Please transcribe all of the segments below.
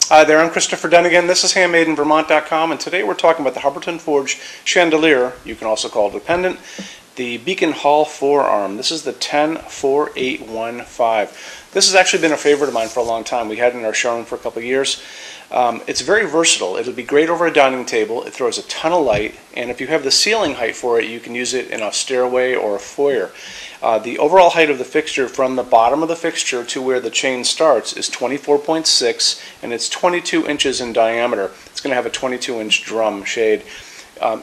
Hi there, I'm Christopher Dunnigan. This is HandmadeInVermont.com, and today we're talking about the Hubbardton Forge Chandelier, you can also call it a pendant, the Beacon Hall forearm. This is the 104815. This has actually been a favorite of mine for a long time. We had it in our showroom for a couple of years. It's very versatile. It'll be great over a dining table. It throws a ton of light, and if you have the ceiling height for it, you can use it in a stairway or a foyer. The overall height of the fixture from the bottom of the fixture to where the chain starts is 24.6, and it's 22 inches in diameter. It's going to have a 22-inch drum shade.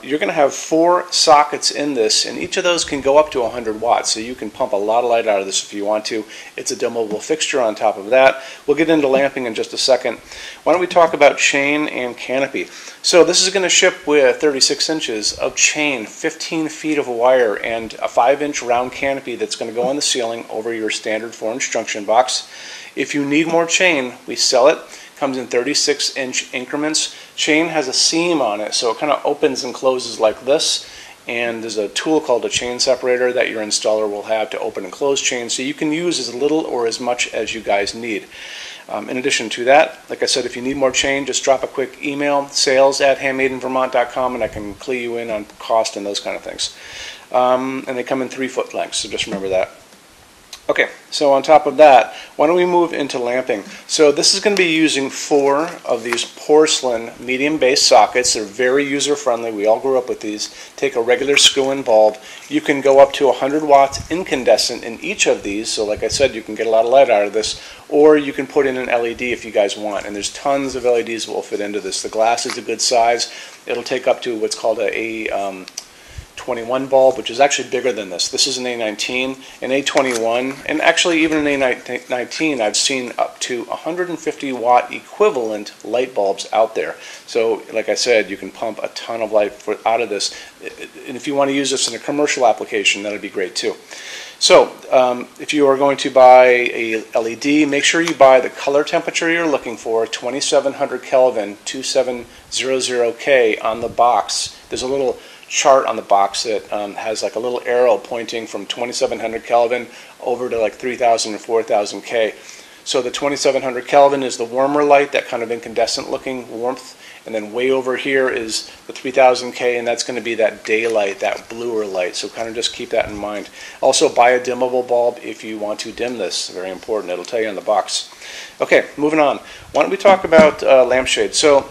You're going to have 4 sockets in this, and each of those can go up to 100 watts, so you can pump a lot of light out of this if you want to. It's a dimmable fixture on top of that. We'll get into lamping in just a second. Why don't we talk about chain and canopy? So this is going to ship with 36 inches of chain, 15 feet of wire, and a 5-inch round canopy that's going to go on the ceiling over your standard 4-inch junction box. If you need more chain, we sell it. Comes in 36-inch increments. Chain has a seam on it, so it kind of opens and closes like this, and there's a tool called a chain separator that your installer will have to open and close chain, so you can use as little or as much as you guys need. In addition to that, like I said, if you need more chain, just drop a quick email, sales@HandmadeInVermont.com, and I can clue you in on cost and those kind of things. And they come in 3-foot lengths, so just remember that. Okay, so on top of that, why don't we move into lamping? So this is going to be using 4 of these porcelain medium base sockets. They're very user friendly. We all grew up with these. Take a regular screw-in bulb. You can go up to 100 watts incandescent in each of these. So like I said, you can get a lot of light out of this. Or you can put in an LED if you guys want. And there's tons of LEDs that will fit into this. The glass is a good size. It'll take up to what's called a A21 bulb, which is actually bigger than this. This is an A19, an A21, and actually even an A19 I've seen up to 150 watt equivalent light bulbs out there. So like I said, you can pump a ton of light out of this, and if you want to use this in a commercial application, that would be great too. So if you are going to buy a LED, make sure you buy the color temperature you're looking for, 2700 Kelvin, 2700K on the box. There's a little chart on the box that has like a little arrow pointing from 2700 Kelvin over to like 3000 or 4000 K. So the 2700 Kelvin is the warmer light, that kind of incandescent looking warmth, and then way over here is the 3000 K, and that's going to be that daylight, that bluer light. So kind of just keep that in mind. Also buy a dimmable bulb if you want to dim this. Very important. It'll tell you on the box. Okay, moving on. Why don't we talk about lampshades? So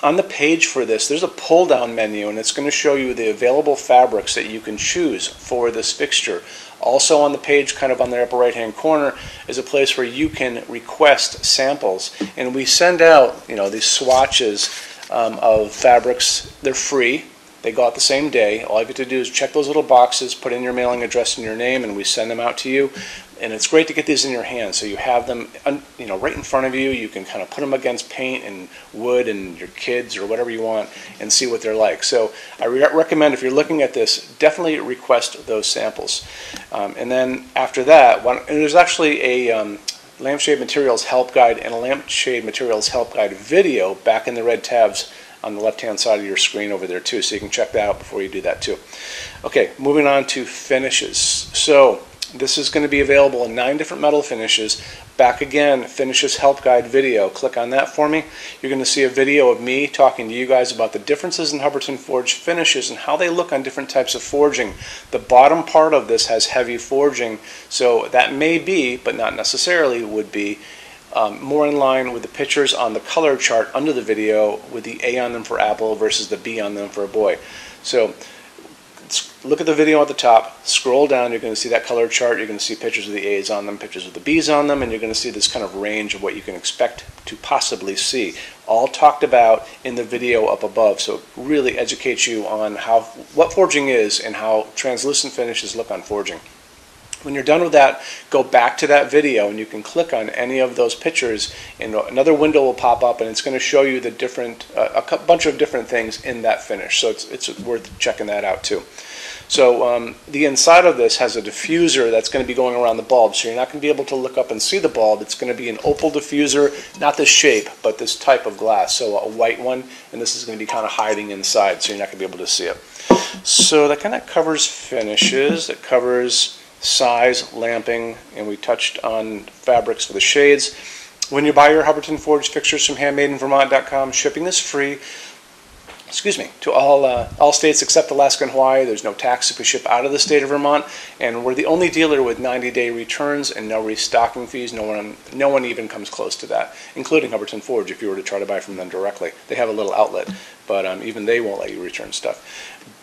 on the page for this, there's a pull-down menu, and it's going to show you the available fabrics that you can choose for this fixture. Also on the page, kind of on the upper right-hand corner, is a place where you can request samples. And we send out, these swatches of fabrics. They're free. They go out the same day. All you have to do is check those little boxes, put in your mailing address and your name, and we send them out to you. And it's great to get these in your hand, so you have them, right in front of you. You can kind of put them against paint and wood and your kids or whatever you want, and see what they're like. So I recommend, if you're looking at this, definitely request those samples. And then after that, and there's actually a lampshade materials help guide and a lampshade materials help guide video back in the red tabs on the left-hand side of your screen over there too, so you can check that out before you do that too. Okay, moving on to finishes. So this is going to be available in 9 different metal finishes. Back again, Finishes Help Guide video. Click on that for me. You're going to see a video of me talking to you guys about the differences in Hubbardton Forge finishes and how they look on different types of forging. The bottom part of this has heavy forging, so that may be, but not necessarily would be, more in line with the pictures on the color chart under the video, with the A on them for apple versus the B on them for a boy. So look at the video at the top, scroll down, you're going to see that color chart, you're going to see pictures of the A's on them, pictures of the B's on them, and you're going to see this kind of range of what you can expect to possibly see. All talked about in the video up above, so it really educates you on what forging is and how translucent finishes look on forging. When you're done with that, go back to that video and you can click on any of those pictures and another window will pop up and it's going to show you the different, a bunch of different things in that finish. So it's worth checking that out too. So the inside of this has a diffuser that's going to be going around the bulb, so you're not going to be able to look up and see the bulb. It's going to be an opal diffuser, not this shape, but this type of glass, so a white one, and this is going to be kind of hiding inside, so you're not going to be able to see it. So that kind of covers finishes, it covers size, lamping, and we touched on fabrics for the shades. When you buy your Hubbardton forged fixtures from HandmadeInVermont.com, shipping is free. Excuse me, to all states except Alaska and Hawaii. There's no tax if we ship out of the state of Vermont, and we're the only dealer with 90-day returns and no restocking fees. No one even comes close to that, including Hubbardton Forge if you were to try to buy from them directly. They have a little outlet, but even they won't let you return stuff.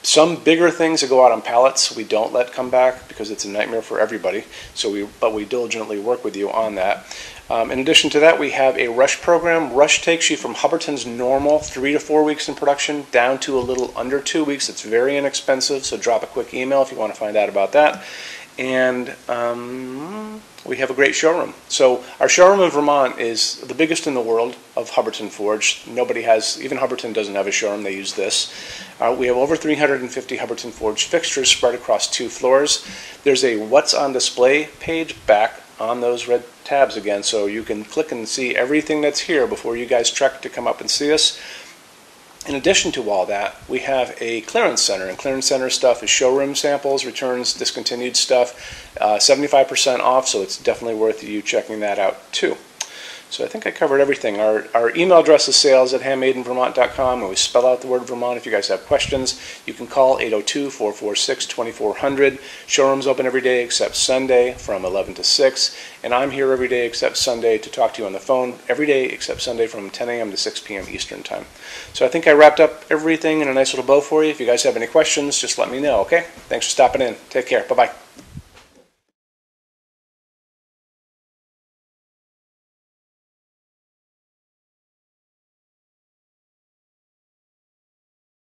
Some bigger things that go out on pallets we don't let come back because it's a nightmare for everybody. But we diligently work with you on that. In addition to that, we have a rush program. Rush takes you from Hubbardton's normal 3 to 4 weeks in production down to a little under 2 weeks. It's very inexpensive, so drop a quick email if you want to find out about that. And we have a great showroom. So our showroom in Vermont is the biggest in the world of Hubbardton Forge. Nobody has, even Hubbardton doesn't have a showroom, they use this. We have over 350 Hubbardton Forge fixtures spread across 2 floors. There's a What's on Display page back on those red tabs again, so you can click and see everything that's here before you guys trek to come up and see us. In addition to all that, we have a clearance center, and clearance center stuff is showroom samples, returns, discontinued stuff, 75% off, so it's definitely worth you checking that out too. So I think I covered everything. Our email address is sales@HandmadeInVermont.com, and we spell out the word Vermont. If you guys have questions, you can call 802-446-2400. Showroom's open every day except Sunday from 11 to 6, and I'm here every day except Sunday to talk to you on the phone every day except Sunday from 10 a.m. to 6 p.m. Eastern Time. So I think I wrapped up everything in a nice little bow for you. If you guys have any questions, just let me know, okay? Thanks for stopping in. Take care. Bye-bye.